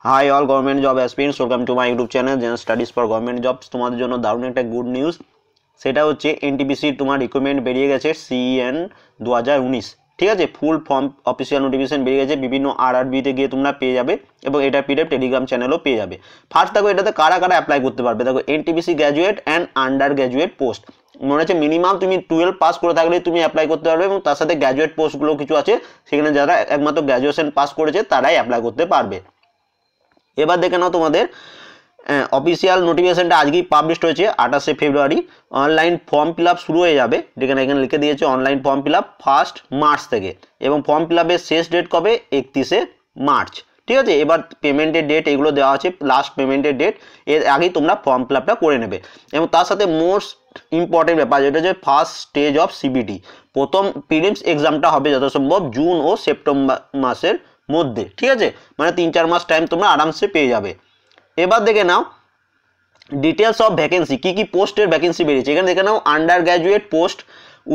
High all government job aspirants, welcome to my YouTube channel general studies for government jobs. তোমাদের জন্য দারুণ একটা good news, সেটা হচ্ছে এনটিপিসি তোমার রিক্রুটমেন্ট বেরিয়ে গেছে সিএন 2019। ঠিক আছে, ফুল ফর্ম অফিসিয়াল নোটিফিকেশন বেরিয়ে গেছে, বিভিন্ন আরআরবিতে গিয়ে তোমরা পেয়ে যাবে এবং এটা পিডিএফ টেলিগ্রাম চ্যানেলও পেয়ে যাবে। ফার্স্ট দেখো এটাতে কারা কারা অ্যাপ্লাই করতে পারবে। দেখো NTPC graduate and under graduate post, মনে হচ্ছে মিনিমাম তুমি 12 পাস করে থাকলে তুমি অ্যাপ্লাই করতে পারবে এবং তার সাথে গ্র্যাজুয়েট পোস্টগুলো কিছু আছে, সেখানে যারা একমাত্র গ্র্যাজুয়েশন পাস করেছে তারাই অ্যাপ্লাই করতে পারবে। এবার দেখে নাও তোমাদের অফিসিয়াল নোটিফিকেশনটা আজকেই পাবলিশ হয়েছে 28শে ফেব্রুয়ারি। অনলাইন ফর্ম ফিল আপ শুরু হয়ে যাবে, যেখানে এখানে লিখে দিয়েছে online form fill up 1 March থেকে, এবং ফর্ম ফিল আপের শেষ ডেট কবে 31শে মার্চ। ঠিক আছে, এবার পেমেন্টের ডেট এগুলো দেওয়া আছে, লাস্ট পেমেন্টের ডেট, এর আগেই তোমরা ফর্ম ফিল আপটা করে নেবে। এবং তার সাথে মোস্ট ইম্পর্টেন্ট ব্যাপার যেটা হচ্ছে ফার্স্ট স্টেজ অফ সিবিটি, প্রথম প্রিলিমস এক্সামটা হবে যত সম্ভব জুন ও সেপ্টেম্বর মাসের মধ্যে। ঠিক আছে, মানে 3-4 মাস টাইম তোমরা আরামসে পেয়ে যাবে। এবার দেখে নাও ডিটেলস অফ ভ্যাকেন্সি, কী কী পোস্টের ভ্যাকেন্সি বেরিয়েছে। এখানে দেখে নাও under graduate post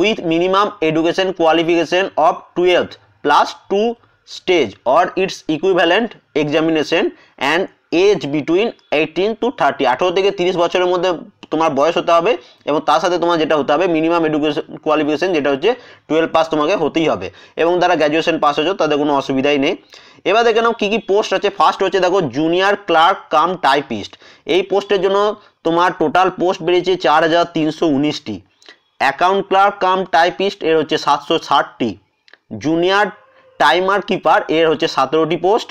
with minimum education qualification of 12th plus 2 stage or its equivalent examination and age between 18 to 30, 18 থেকে 30 বছরের মধ্যে তোমার বয়স হতে হবে, এবং তার সাথে তোমার যেটা হতে হবে মিনিমাম এডুকেশন কোয়ালিফিকেশন, যেটা হচ্ছে 12 পাস তোমাকে হতেই হবে, এবং যারা গ্র্যাজুয়েশন পাস হয়েছে তাদের কোনো অসুবিধাই নেই। এবার দেখে নাও কী কী পোস্ট আছে। ফার্স্ট হচ্ছে দেখো জুনিয়র ক্লার্ক কাম টাইপিস্ট, এই পোস্টের জন্য তোমার টোটাল পোস্ট বেরিয়েছে 4319টি। অ্যাকাউন্ট ক্লার্ক কাম টাইপিস্ট এর হচ্ছে 760টি। জুনিয়র টাইমার কিপার এর হচ্ছে 17টি পোস্ট।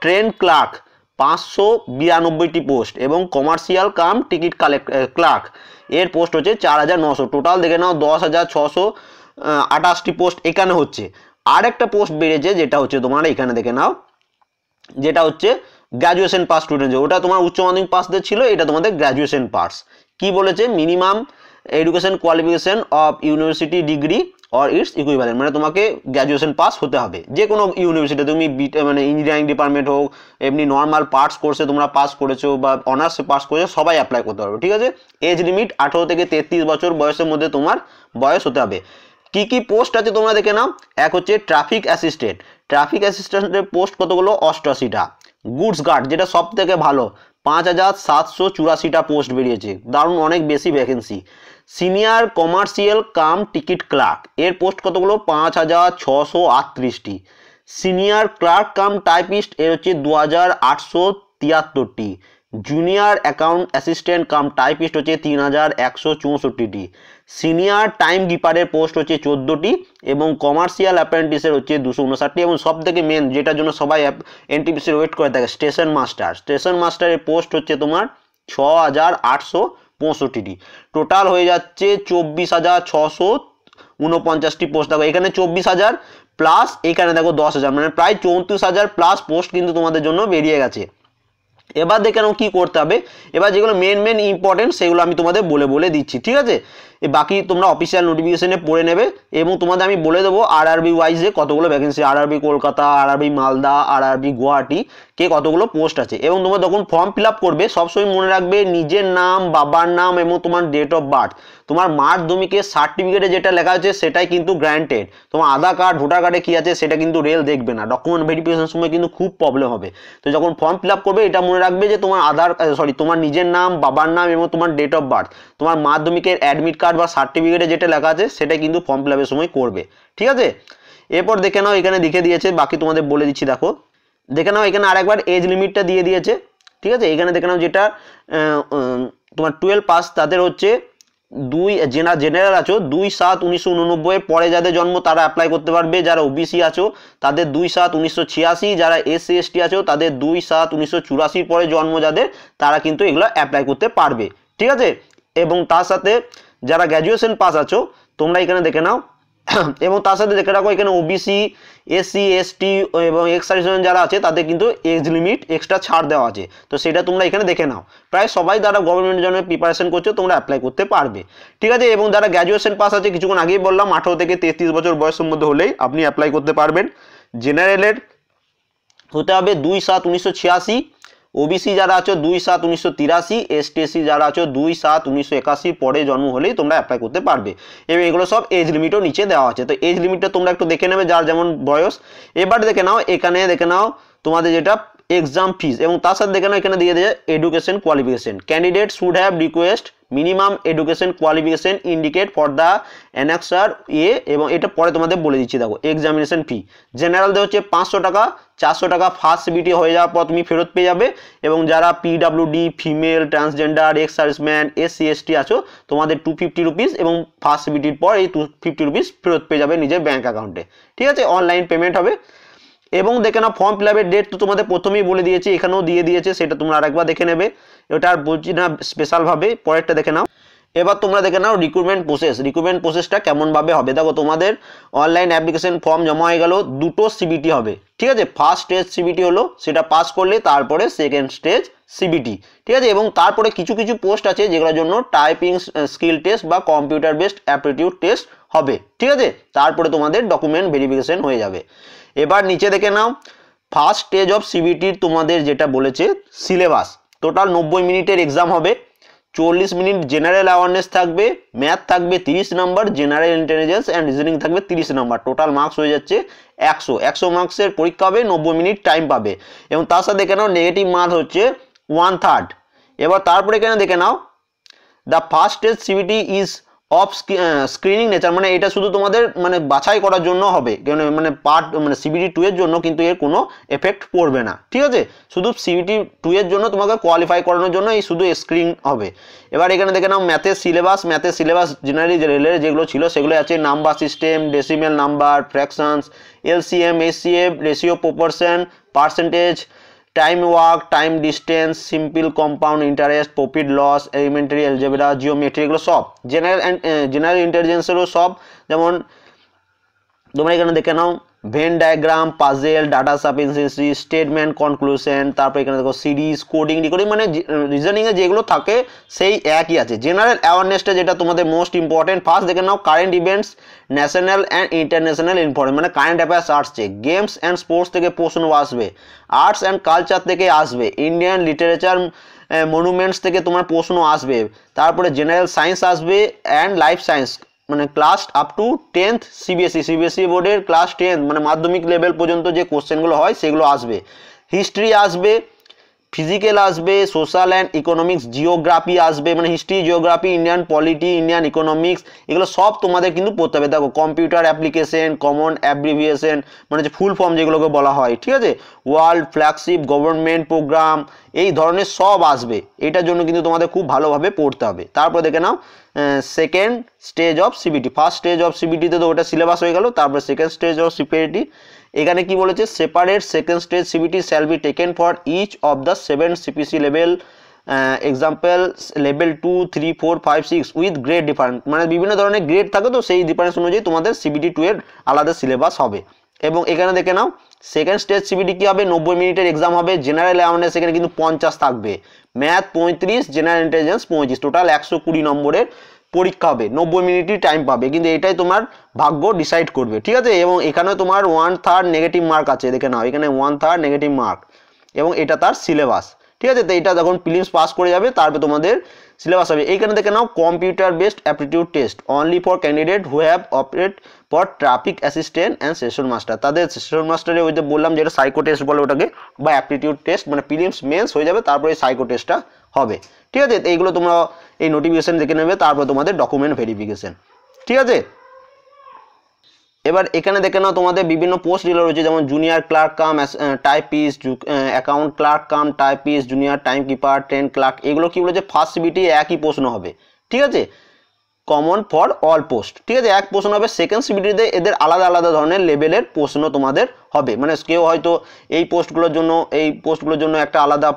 ট্রেন ক্লার্ক 592টি পোস্ট, এবং কমার্শিয়াল কাম টিকিট ক্লার্ক এর পোস্ট হচ্ছে 4900। টোটাল দেখে নাও 10,628টি পোস্ট এখানে হচ্ছে। আর একটা পোস্ট বেরিয়েছে যেটা হচ্ছে তোমার এখানে দেখে নাও, যেটা হচ্ছে গ্র্যাজুয়েশন পাস স্টুডেন্ট, ওটা তোমার উচ্চ মাধ্যমিক পাসদের ছিল, এটা তোমাদের গ্র্যাজুয়েশন পাস। কি বলেছে, minimum education qualification of university degree or its equivalent, মানে তোমাকে গ্র্যাজুয়েশন পাস হতে হবে যে কোনো ইউনিভার্সিটি, তুমি মানে ইঞ্জিনিয়ারিং ডিপার্টমেন্ট হোক, এমনি নর্মাল পার্টস কোর্সে তোমরা পাস করেছো বা অনার্সে পাস করেছো, সবাই অ্যাপ্লাই করতে পারবে। ঠিক আছে, এজ লিমিট 18 থেকে 33 বছর বয়সের মধ্যে তোমার বয়স হতে হবে। কি কি পোস্ট আছে তোমরা দেখে নাও। এক হচ্ছে ট্রাফিক অ্যাসিস্ট্যান্ট, ট্রাফিক অ্যাসিস্ট্যান্টের পোস্ট কতগুলো 88টা। গুডস গার্ড, যেটা সব থেকে ভালো, 5784টা পোস্ট বেরিয়েছে, দারুণ অনেক বেশি vacancy. Senior commercial cum ticket clerk এর পোস্ট কতগুলো 5638টি। সিনিয়র ক্লার্ক কাম টাইপিস্ট এর হচ্ছে 2873টি। Junior account assistant cum typist হচ্ছে 3164টি। সিনিয়র টাইম কিপারের পোস্ট হচ্ছে 14টি, এবং কমার্শিয়াল অ্যাপ্রেন্টিসের হচ্ছে 259টি, এবং সব থেকে মেন যেটার জন্য সবাই এনটিপিসির ওয়েট করে থাকে, স্টেশন মাস্টার, স্টেশন মাস্টারের পোস্ট হচ্ছে তোমার 6865টি। টোটাল হয়ে যাচ্ছে 24,649টি পোস্ট। দেখো এখানে 24,000 প্লাস এখানে দেখো 10,000, মানে প্রায় 34,000 প্লাস পোস্ট কিন্তু তোমাদের জন্য বেরিয়ে গেছে। এবার দেখে নাও কী করতে হবে। এবার যেগুলো মেন ইম্পর্টেন্ট সেগুলো আমি তোমাদের বলে দিচ্ছি। ঠিক আছে, বাকি তোমরা অফিসিয়াল নোটিফিকেশনে পড়ে নেবে, এবং তোমাদের আমি বলে দেবো আরআরবি ওয়াইজে কতগুলো vacancy, RRB Kolkata, RRB Malda, RRB Guwahati কে কতগুলো পোস্ট আছে। এবং তোমরা যখন ফর্ম ফিল আপ করবে সবসময় মনে রাখবে নিজের নাম, বাবার নাম এবং তোমার ডেট অফ বার্থ, তোমার মাধ্যমিকের সার্টিফিকেটে যেটা লেখা আছে সেটাই কিন্তু গ্র্যান্টেড। তোমার আধার কার্ড, ভোটার কার্ডে কী আছে সেটা কিন্তু রেল দেখবে না, ডকুমেন্ট ভেরিফিকেশনের সময় কিন্তু খুব প্রবলেম হবে। তো যখন ফর্ম ফিল আপ করবে এটা মনে রাখবে যে তোমার তোমার নিজের নাম, বাবার নাম এবং তোমার ডেট অফ বার্থ, তোমার মাধ্যমিকের অ্যাডমিট কার্ড বা সার্টিফিকেটে যেটা লেখা আছে সেটাই কিন্তু ফর্ম ফিল আপের সময় করবে। ঠিক আছে, এরপর দেখে নাও এখানে লিখে দিয়েছে, বাকি তোমাদের বলে দিচ্ছি। দেখো দেখে নাও এখানে আরেকবার এজ লিমিটটা দিয়ে দিয়েছে। ঠিক আছে, এখানে দেখে নাও যেটা তোমার 12 পাস তাদের হচ্ছে জেনারেল আছো 2/7/1989 পরে যাদের জন্ম তারা অ্যাপ্লাই করতে পারবে। যারা ওবিসি আছো তাদের 2/7/1986, যারা এসসি এসটি আছো তাদের 2/7/1984 পরে জন্ম যাদের, তারা কিন্তু এগুলো অ্যাপ্লাই করতে পারবে। ঠিক আছে, এবং তার সাথে যারা গ্র্যাজুয়েশন পাস আছো তোমরা এখানে দেখে নাও, এবং তার সাথে দেখে রাখো এখানে ওবিসি, এসসি এসটি এবং এক্স সার্ভিসম্যান যারা আছে তাদের কিন্তু এজ লিমিট এক্সট্রা ছাড় দেওয়া আছে, তো সেটা তোমরা এখানে দেখে নাও। প্রায় সবাই যারা গভর্নমেন্টের জন্য প্রিপারেশন করছো তোমরা অ্যাপ্লাই করতে পারবে। ঠিক আছে, এবং যারা গ্র্যাজুয়েশন পাস আছে কিছুক্ষণ আগেই বললাম 18 থেকে 33 বছর বয়সের মধ্যে হলেই আপনি অ্যাপ্লাই করতে পারবেন। জেনারেলের হতে হবে 2/7/1986, ওবিসি যারা আছো 2/7/1983, এসটিএসসি যারা আছো 2/7/1981 পরে জন্ম হলেই তোমরা অ্যাপ্লাই করতে পারবে, এবং এগুলো সব এজ লিমিটও নিচে দেওয়া আছে। তো এজ লিমিটটা তোমরা একটু দেখে নেবে যার যেমন বয়স। এবার দেখে নাও এখানে দেখে নাও তোমাদের যেটা এক্সাম ফিস, এবং তার সাথে দেখে নাও এখানে দিয়ে দেয় education qualification. Candidate should have request minimum education qualification indicate for the annexure A, এবং এটা পরে তোমাদের বলে দিচ্ছি। দেখো এক্সামিনেশন ফি জেনারেল দেওয়া হচ্ছে 500 টাকা, 400 টাকা ফার্স্ট সিবিটি হয়ে যাওয়ার পর তুমি ফেরত পেয়ে যাবে, এবং যারা PWD, female, transgender, ex serviceman, SC ST আছো তোমাদের 250 রুপিস, এবং ফার্স্ট সিবিটির পর এই 250 রুপিস ফেরত পেয়ে যাবে নিজের ব্যাঙ্ক অ্যাকাউন্টে। ঠিক আছে, অনলাইন পেমেন্ট হবে। এবং দেখে নাও ফর্ম ফিল আপের ডেট তো তোমাদের প্রথমেই বলে দিয়েছি, এখানেও দিয়ে দিয়েছে, সেটা তোমরা আরেকবার দেখে নেবে, এটা আর বলছি না স্পেশালভাবে, পরেরটা দেখে নাও। এবার তোমরা দেখে নাও রিক্রুটমেন্ট প্রসেসটা কেমনভাবে হবে। দেখো তোমাদের অনলাইন অ্যাপ্লিকেশন ফর্ম জমা হয়ে গেল, দুটো সিবিটি হবে। ঠিক আছে, ফার্স্ট স্টেজ সিবিটি হলো, সেটা পাস করলে তারপরে সেকেন্ড স্টেজ সিবিটি। ঠিক আছে, এবং তারপরে কিছু কিছু পোস্ট আছে যেগুলোর জন্য টাইপিং স্কিল টেস্ট বা কম্পিউটার বেসড অ্যাপটিটিউড টেস্ট হবে। ঠিক আছে, তারপরে তোমাদের ডকুমেন্ট ভেরিফিকেশন হয়ে যাবে। এবার নিচে দেখে নাও ফার্স্ট স্টেজ অফ সিবিটির তোমাদের যেটা বলেছে সিলেবাস, টোটাল 90 মিনিটের এক্সাম হবে। 40 মিনিট জেনারেল অ্যাওয়ারনেস থাকবে, ম্যাথ থাকবে 30 নম্বর, জেনারেল ইন্টেলিজেন্স অ্যান্ড রিজনিং থাকবে 30 নম্বর, টোটাল মার্কস হয়ে যাচ্ছে 100 মার্কসের পরীক্ষা হবে, 90 মিনিট টাইম পাবে, এবং তার সাথে দেখে নাও নেগেটিভ মার্কস হচ্ছে 1/3। এবার তারপরে এখানে দেখে নাও the first stage CBT is of screening nature, মানে এটা শুধু তোমাদের মানে বাছাই করার জন্য হবে, মানে পার্ট মানে সিবিটি 2 এর জন্য কিন্তু এর কোনো এফেক্ট পড়বে না। ঠিক আছে, শুধু সিবিটি 2 এর জন্য তোমাকে কোয়ালিফাই করানোর জন্য এই শুধু স্ক্রিনিং হবে। এবার এখানে দেখে নাও ম্যাথের সিলেবাস জেনারেলি রেলের যেগুলো ছিল সেগুলো আছে number system, decimal number, fractions, LCM, SCF, ratio, proportion, percentage, time work, time distance, simple compound interest, profit loss, elementary algebra, geometry, এগুলো সব জেনারেল ইন্টেলিজেন্সেরও সব, যেমন তোমরা এখানে দেখে নাও Venn diagram, puzzle, data sufficiency, statement conclusion, তারপর এখানে দেখো সিরিজ, কোডিং, ডিকোডিং, মানে রিজনিংয়ে যেগুলো থাকে সেই একই আছে। জেনারেল অ্যাওয়ারনেসটা যেটা তোমাদের মোস্ট ইম্পর্টেন্ট, ফার্স্ট দেখে নাও current events, national and international information, মানে কারেন্ট অ্যাফেয়ার্স আসছে, গেমস অ্যান্ড স্পোর্টস থেকে প্রশ্ন আসবে, আর্টস অ্যান্ড কালচার থেকে আসবে, ইন্ডিয়ান লিটারেচার মনুমেন্টস থেকে তোমার প্রশ্ন আসবে, তারপরে জেনারেল সায়েন্স আসবে অ্যান্ড লাইফ সায়েন্স, মানে class up to 10th CBSE বোর্ডের ক্লাস 10 মানে মাধ্যমিক লেভেল পর্যন্ত যে কোশ্চেনগুলো হয় সেগুলো আসবে, হিস্ট্রি আসবে, ফিজিক্যাল আসবে, সোশ্যাল অ্যান্ড ইকোনমিক্স, জিওগ্রাফি আসবে, মানে history, geography, Indian polity, Indian economics, এগুলো সব তোমাদের কিন্তু পড়তে হবে। দেখো কম্পিউটার অ্যাপ্লিকেশন, কমন অ্যাব্রিভিয়েশন, মানে যে ফুল ফর্ম যেগুলোকে বলা হয়, ঠিক আছে, ওয়ার্ল্ড ফ্ল্যাগশিপ গভর্নমেন্ট প্রোগ্রাম, এই ধরনের সব আসবে, এটার জন্য কিন্তু তোমাদের খুব ভালোভাবে পড়তে হবে। তারপর দেখে নাও second stage of CBT, first stage of সিবিটিতে তো ওটা সিলেবাস হয়ে গেল, তারপরে সেকেন্ড স্টেজ অফ সিবিটি এখানে কি বলেছে, separate second stage CBT shall be taken for each of the 7 CPC level, example level 2, 3, 4, 5, 6 with grade difference, মানে বিভিন্ন ধরনের গ্রেড থাকে, তো সেই ডিফারেন্স অনুযায়ী তোমাদের সিবিটি 2 এর আলাদা সিলেবাস হবে। এবং এখানে দেখে নাও সেকেন্ড স্টেজ সিবিটি কী হবে, 90 মিনিটের এক্সাম হবে, জেনারেল অ্যাওয়ারনেস এখানে কিন্তু 50 থাকবে, ম্যাথ 35, জেনারেল ইন্টেলিজেন্স 25, টোটাল 120 নম্বরের পরীক্ষা হবে, 90 মিনিটই টাইম পাবে, কিন্তু এটাই তোমার ভাগ্য ডিসাইড করবে। ঠিক আছে, এবং এখানে তোমার 1/3 নেগেটিভ মার্ক আছে, দেখে নাও এখানে 1/3 নেগেটিভ মার্ক, এবং এটা তার সিলেবাস। ঠিক আছে, তো এটা যখন প্রিলিমস পাস করে যাবে তারপরে তোমাদের সিলেবাস হবে। এইখানে দেখে নাও computer based aptitude test only for candidate who have operate for traffic assistant and session master, তাদের সেশন মাস্টারে ওই যে বললাম যেটা সাইকো টেস্ট বলে ওটাকে, বা অ্যাপটিটিউড টেস্ট, মানে প্রিলিমস মেন্স হয়ে যাবে তারপরে সাইকো টেস্টটা হবে। ঠিক আছে, এইগুলো তোমরা এই নোটিফিকেশন দেখে নেবে, তারপর তোমাদের ডকুমেন্ট ভেরিফিকেশন। ঠিক আছে, এবার এখানে দেখে নাও তোমাদের বিভিন্ন পোস্ট যেগুলো রয়েছে, যেমন junior clerk cum typist, account clerk cum typist, junior time keeper, train clerk, এগুলো কি বলেছে ফার্স্ট সিবিটি একই প্রশ্ন হবে। ঠিক আছে, কমন ফর অল পোস্ট। ঠিক আছে, এক প্রশ্ন হবে, সেকেন্ড সিবিটিতে এদের আলাদা আলাদা ধরনের লেভেলের প্রশ্ন তোমাদের হবে, মানে কেউ হয়তো এই পোস্টগুলোর জন্য একটা আলাদা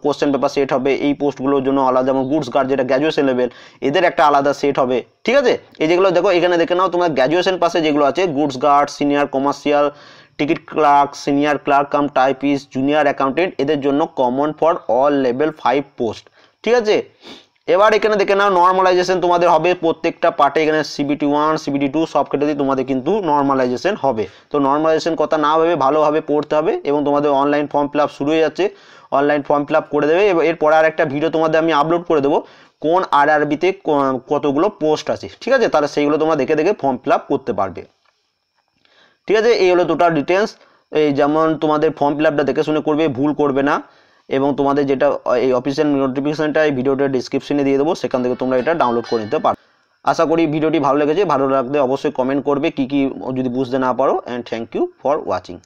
কোশ্চেন পেপার সেট হবে, এই পোস্টগুলোর জন্য আলাদা, যেমন গুডস গার্ড যেটা গ্র্যাজুয়েশন লেভেল, এদের একটা আলাদা সেট হবে। ঠিক আছে, এই যেগুলো দেখো এখানে দেখে নাও তোমার গ্র্যাজুয়েশন পাশে যেগুলো আছে, goods guard, senior commercial, ticket clerk, senior clerk cum typist, junior accountant, এদের জন্য common for all level 5 post. ঠিক আছে, এবার এখানে দেখে নাও নর্মালাইজেশন তোমাদের হবে প্রত্যেকটা পার্টে, এখানে সিবিটি 1, সিবিটি 2 সব ক্ষেত্রেই তোমাদের কিন্তু নর্মালাইজেশন হবে। তো নর্মালাইজেশন কথা না ভেবে ভালোভাবে পড়তে হবে, এবং তোমাদের অনলাইন ফর্ম ফিল আপ শুরু হয়ে যাচ্ছে, অনলাইন ফর্ম ফিল আপ করে দেবে। এরপরে আর একটা ভিডিও তোমাদের আমি আপলোড করে দেবো কোন আরআরবিতে কতগুলো পোস্ট আছে। ঠিক আছে, তাহলে সেইগুলো তোমরা দেখে দেখে ফর্ম ফিল আপ করতে পারবে। ঠিক আছে, এই হলো টোটাল ডিটেলস। এই যেমন তোমাদের ফর্ম ফিল আপটা দেখে শুনে করবে, ভুল করবে না। এবং তোমাদের যেটা এই অফিসিয়াল নোটিফিকেশনটা এই ভিডিওটা ডিসক্রিপশনে দিয়ে দেবো, সেখান থেকে তোমরা এটা ডাউনলোড করে নিতে পারো। আশা করি ভিডিওটি ভালো লেগেছে, ভালো লাগলে অবশ্যই কমেন্ট করবে কি কি যদি বুঝতে না পারো। And thank you for watching.